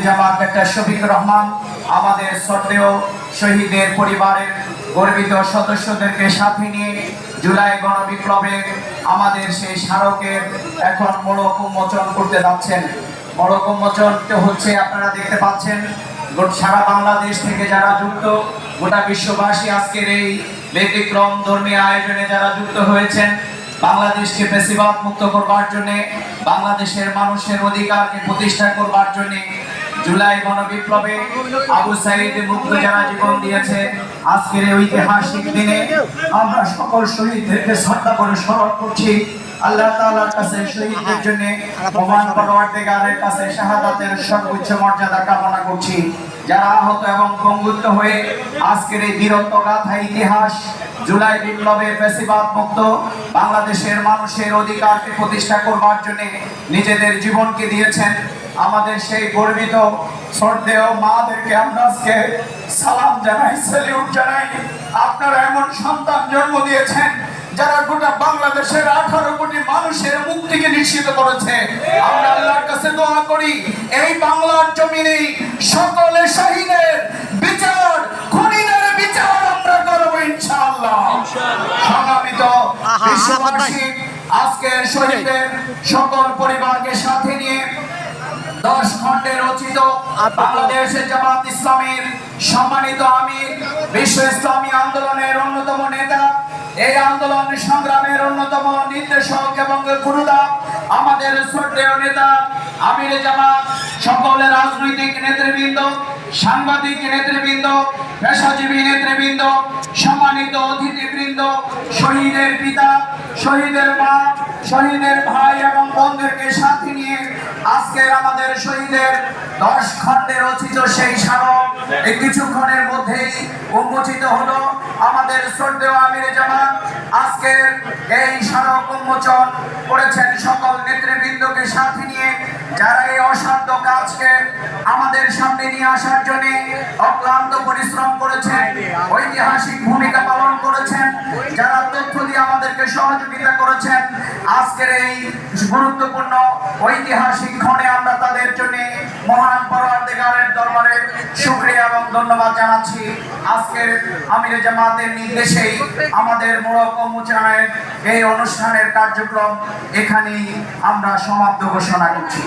জামাত doctor Shafiqur Rahman আমাদের শ্রদ্ধেয় শহীদের পরিবারের গর্বিত সদস্যদেরকে সাথে নিয়ে জুলাই গণবিপ্লবে আমাদের সেই স্মারকের এখন মোড়ক উন্মোচন করতে যাচ্ছেন। মোড়ক উন্মোচন হচ্ছে, আপনারা দেখতে পাচ্ছেন সারা বাংলাদেশ থেকে যারা যুক্ত, গোটা বিশ্ববাসী আজকের এই ব্যতিক্রম ধর্মীয় আয়োজনে যারা যুক্ত হয়েছেন, বাংলাদেশকে ফ্যাসিবাদ মুক্ত করবার জন্য, বাংলাদেশের মানুষের অধিকারকে প্রতিষ্ঠা করবার জন্য জুলাই গণবিপ্লবে আবু সাঈদ মুগ্ধ যারা জীবন দিয়েছে, আজকের এই ঐতিহাসিক দিনে আমরা সকল শহীদদেরকে শ্রদ্ধা করে স্মরণ করছি। আল্লাহ তাআলার কাছে শহীদদের জন্য মহান পরওয়ারদিগারের কাছে শাহাদাতের সর্বোচ্চ মর্যাদা কামনা করছি। যারা আহত এবং পঙ্গুত্ব হয়ে আজকের এই বীরত্ব গাথা ইতিহাস জুলাই বিপ্লবে ফ্যাসিবাদ মুক্ত বাংলাদেশের মানুষের অধিকারকে প্রতিষ্ঠা করবার জন্য নিজেদের জীবনকে দিয়েছেন, আমাদের সেই গর্বিত শ্রদ্ধেয় মাদেরকে আমরা আজকে সালাম জানাই, স্যালিউট জানাই। আপনারা এমন সন্তান জন্ম দিয়েছেন যারা গোটা বাংলাদেশের 18 কোটি মানুষের মুক্তিকে নিশ্চিত করেছে। আমরা আল্লাহর কাছে দোয়া করি এই বাংলার জমিনে সকলে শহীদের বিচার, খুনিদের বিচার আমরা করব ইনশাআল্লাহ। সংগ্রামিত বিশ্ববাসী, আজকের শহীদের সকল পরিবারকে সাথে নিয়ে 10 খণ্ডে রচিত বাংলাদেশ জামাত ইসলামীর সম্মানিত আমির, বিশ্ব ইসলামী আন্দোলনের অন্যতম নেতা, এই আন্দোলন সংগ্রামের অন্যতম নির্দেশক এবং গুরুদা, আমাদের শ্রদ্ধেয় নেতা আমির জামাত, সকল রাজনৈতিক নেতৃবৃন্দ, সাংবাদিক নেতৃবৃন্দ, পেশাজীবী নেতৃবৃন্দ, সম্মানিত অতিথিবৃন্দ, শহীদের পিতা, শহীদের মা, শহীদের ভাই এবং বোনদেরকে সাথে নিয়ে আজকের আমাদের শহীদের 10 খণ্ডে রচিত সেই স্মারক এই কিছুক্ষণের মধ্যেই উন্মোচিত হলো। আমাদের শ্রদ্ধেয় আমির জামাত আজকের এই স্মারক উন্মোচন করেছেন সকল নেতৃবৃন্দকে সাথে নিয়ে, যারা এই অসাধ্য কাজকে আমাদের সামনে নিয়ে আসার জন্য অক্লান্ত পরিশ্রম করেছেন, ঐতিহাসিক ভূমিকা পালন করেছেন, যারা তথ্য দিয়ে আমাদেরকে সহযোগিতা করেছেন। আজকের এই গুরুত্বপূর্ণ ঐতিহাসিক ক্ষণে আমরা তাদের জন্য মহান পরওয়ারদিগারের দরবারে শুকরিয়া এবং ধন্যবাদ জানাচ্ছি। আজকের আমির জামাতের নির্দেশেই আমাদের মোড়ক উন্মোচনের এই অনুষ্ঠানের কার্যক্রম এখানেই আমরা সমাপ্ত ঘোষণা করছি।